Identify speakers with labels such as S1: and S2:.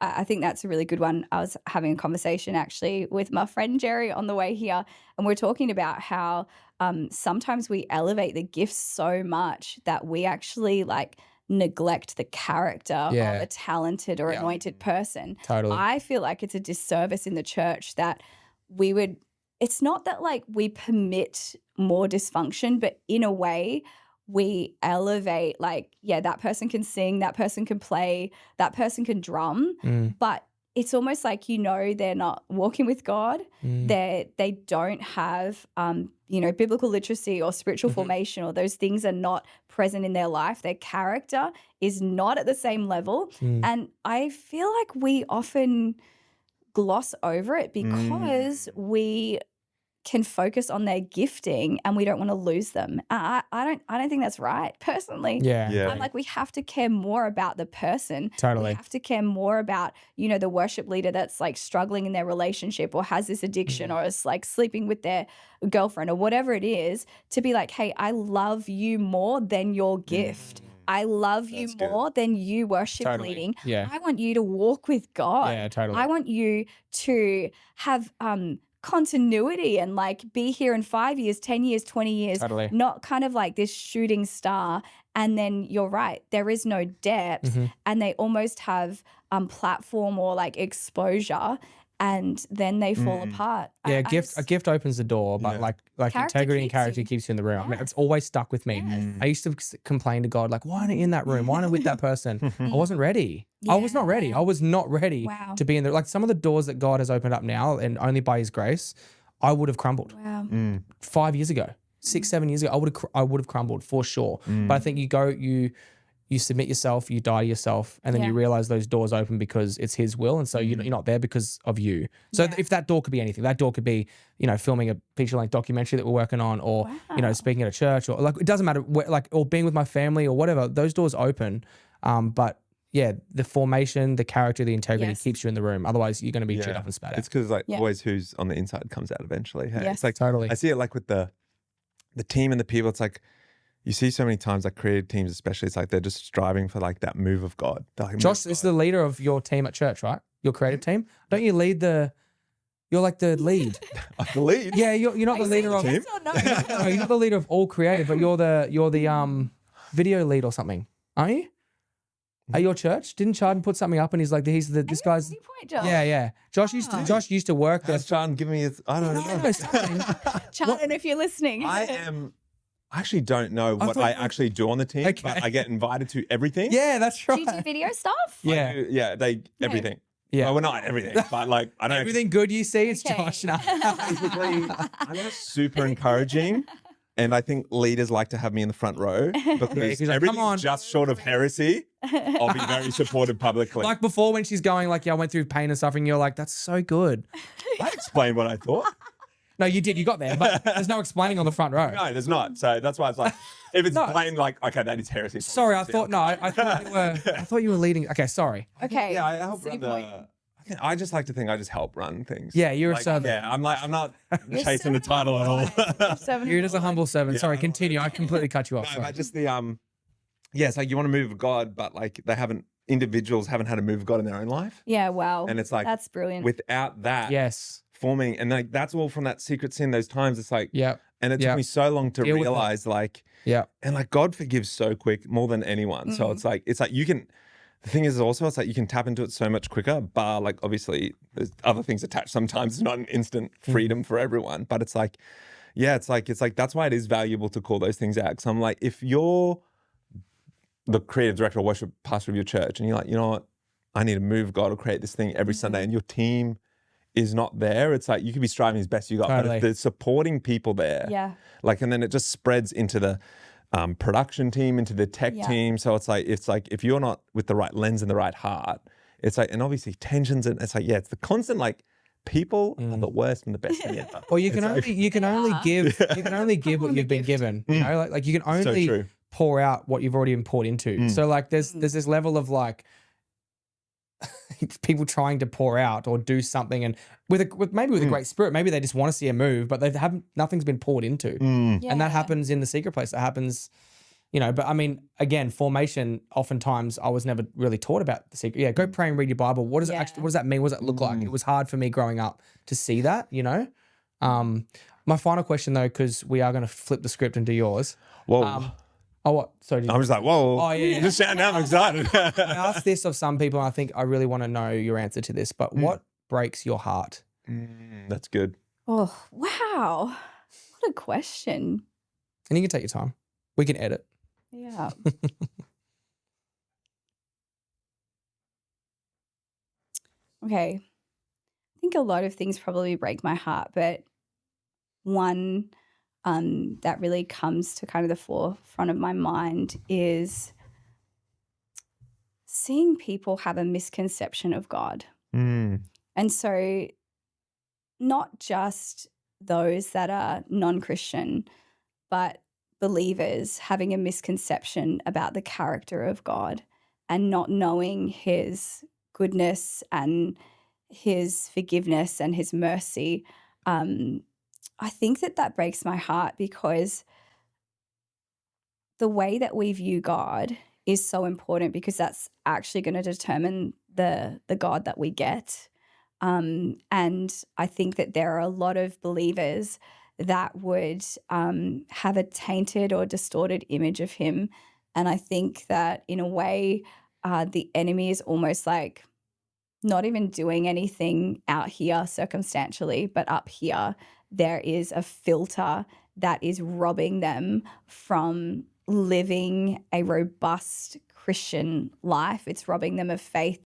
S1: I think that's a really good one. I was having a conversation actually with my friend Jerry on the way here, and we're talking about how sometimes we elevate the gifts so much that we actually like neglect the character of
S2: Yeah.
S1: a talented or
S2: Yeah.
S1: anointed person.
S2: Totally.
S1: I feel like it's a disservice in the church that we would, it's not that like we permit more dysfunction, but in a way, we elevate like, yeah, that person can sing, that person can play, that person can drum,
S2: Mm,
S1: but it's almost like they're not walking with God.
S2: mm,
S1: They don't have biblical literacy or spiritual
S2: mhm,
S1: formation, or those things are not present in their life. Their character is not at the same level,
S2: mm.
S1: and I feel like we often gloss over it
S3: Mm.
S1: because we can focus on their gifting and we don't want to lose them. I don't think that's right personally.
S2: Yeah.
S3: Yeah.
S1: I'm like, we have to care more about the person. We
S2: Totally.
S1: have to care more about, the worship leader that's like struggling in their relationship or has this addiction or is like sleeping with their girlfriend or whatever it is, to be like, hey, I love you more than your gift. I love you
S3: That's good.
S1: more than you worship
S2: Totally.
S1: leading.
S2: Yeah.
S1: I want you to walk with God.
S2: Yeah, totally.
S1: I want you to have continuity and like be here in 5 years, 10 years, 20 years,
S2: Totally.
S1: not kind of like this shooting star. And then you're right, there is no depth
S2: Mhm.
S1: and they almost have platform or like exposure, and then they fall apart.
S2: Yeah,
S1: I
S2: a gift opens the door, but
S3: Yeah.
S2: like
S1: Character
S2: integrity and
S1: keeps
S2: character
S1: you.
S2: keeps you in the room. I mean,
S1: Yeah.
S2: it's always stuck with me.
S1: Yes.
S2: I used to complain to God, like, why aren't I in that room? Why aren't I with that person? I wasn't ready. I was not ready.
S1: Yeah.
S2: I was not ready
S1: Wow.
S2: to be in there. Like some of the doors that God has opened up now, and only by His grace, I would have crumbled
S1: Wow.
S2: 5 years ago, 6, 7 years ago. I would have crumbled for sure. But I think you submit yourself, you die to yourself, and then you
S1: Yeah.
S2: realize those doors open because it's His will, and so you're not there because of you. So
S1: Yeah.
S2: if that door could be anything, that door could be filming a feature-length documentary that we're working on, or
S1: Wow.
S2: speaking at a church, or like it doesn't matter, or being with my family or whatever. Those doors open, but yeah, the formation, the character, the integrity
S1: Yes.
S2: keeps you in the room. Otherwise, you're going to be chewed up and spat
S3: It's
S2: out.
S3: because like
S1: Yeah.
S3: always who's on the inside comes out eventually. Hey?
S1: Yes.
S3: It's like
S2: Totally.
S3: I see it like with the team and the people. It's like you see so many times like creative teams, especially. It's like they're just striving for like that move of God. They're like,
S2: Josh
S3: "Move
S2: is
S3: God."
S2: the leader of your team at church, right? Your creative team. Don't you lead the? You're like the lead.
S3: I believe.
S2: Yeah, you're not the leader of.
S3: Team?
S1: Yes or no?
S2: No, you're not the leader of all creative, but you're the video lead or something, aren't you? At your church, didn't Chardon put something up and he's like, this guy's.
S1: Any point, Josh?
S2: Yeah. Josh used to work there.
S3: Has Sean give me his? I don't know.
S2: No, something.
S1: Charlton, if you're listening.
S3: I actually don't know what
S2: thought
S3: I
S2: you-
S3: actually do on the team,
S2: Okay.
S3: but I get invited to everything.
S2: Yeah, that's
S1: Do
S2: right.
S1: you do video stuff?
S2: Yeah.
S3: Yeah, everything.
S2: Yeah.
S3: Well, we're not everything, but like I don't.
S2: Everything good you see, it's
S1: Okay.
S2: Josh. No.
S3: Basically, I'm just super encouraging, and I think leaders like to have me in the front row because
S2: he's like,
S3: everything's
S2: "Come on."
S3: just short of heresy. I'll be very supportive publicly.
S2: Like before when she's going like, yeah, I went through pain and suffering, you're like, that's so good.
S3: I explained what I thought.
S2: No, you did. You got there, but there's no explaining on the front row.
S3: No, there's not. So that's why it's like, if it's
S2: No.
S3: plain, like, okay, that is heresy.
S2: Sorry, I thought I thought you were leading. Okay, sorry.
S1: Okay.
S3: Yeah, I help
S1: City
S3: run
S1: point.
S3: I just like to think I just help run things.
S2: Yeah, you're a
S3: Like,
S2: servant.
S3: Yeah, I'm not
S1: You're
S3: chasing the
S1: so
S3: title at all.
S2: You're just a humble servant. Sorry, continue. I completely cut you off.
S3: No,
S2: Sorry.
S3: but just the yeah, it's like you want to move of God, but like individuals haven't had a move of God in their own life.
S1: Yeah, wow.
S3: And it's like
S1: that's brilliant.
S3: Without that
S2: Yes.
S3: forming, and like that's all from that secret sin, those times it's like,
S2: Yeah.
S3: and it
S2: Yeah.
S3: took me so long to
S2: Deal with that.
S3: realize like,
S2: Yeah.
S3: and like God forgives so quick more than anyone. So it's like you can, the thing is also, it's like you can tap into it so much quicker, bar like obviously there's other things attached. Sometimes it's not an instant freedom for everyone, but it's like, yeah, it's like, that's why it is valuable to call those things out. So I'm like, if you're the creative director or worship pastor of your church and you're like, you know what, I need to move God or create this thing every Sunday, and your team is not there, it's like you could be striving as best you got, but
S2: Totally.
S3: if there's supporting people there,
S1: Yeah.
S3: like, and then it just spreads into the production team, into the tech
S1: Yeah.
S3: team. So it's like if you're not with the right lens and the right heart, it's like, and obviously tensions, and it's like, yeah, it's the constant like people are the worst and the best thing ever.
S2: Or you can only give what you've been given. You know, like you can only
S3: true.
S2: pour out what you've already been poured into. So like there's this level of like people trying to pour out or do something, and with a great spirit, maybe they just want to see a move, but nothing's been poured into.
S1: Yeah.
S2: And that happens in the secret place. That happens But I mean, again, formation, oftentimes I was never really taught about the secret. Yeah, go pray and read your Bible. What does it actually, what does that mean? What does that look like? It was hard for me growing up to see that, My final question though, because we are going to flip the script and do yours.
S3: Whoa.
S2: Oh, what? Sorry.
S3: I was like, whoa.
S2: Oh, yeah.
S3: Just shouting out, I'm excited.
S2: I asked this of some people, and I think I really want to know your answer to this, but what breaks your heart?
S3: That's good.
S1: Oh, wow. What a question.
S2: And you can take your time. We can edit.
S1: Yeah. Okay. I think a lot of things probably break my heart, but one that really comes to kind of the forefront of my mind is seeing people have a misconception of God.
S3: Mm.
S1: And so not just those that are non-Christian, but believers having a misconception about the character of God and not knowing his goodness and his forgiveness and his mercy. I think that breaks my heart because the way that we view God is so important because that's actually going to determine the God that we get. And I think that there are a lot of believers that would have a tainted or distorted image of him. And I think that in a way, the enemy is almost like not even doing anything out here circumstantially, but up here, there is a filter that is robbing them from living a robust Christian life. It's robbing them of faith.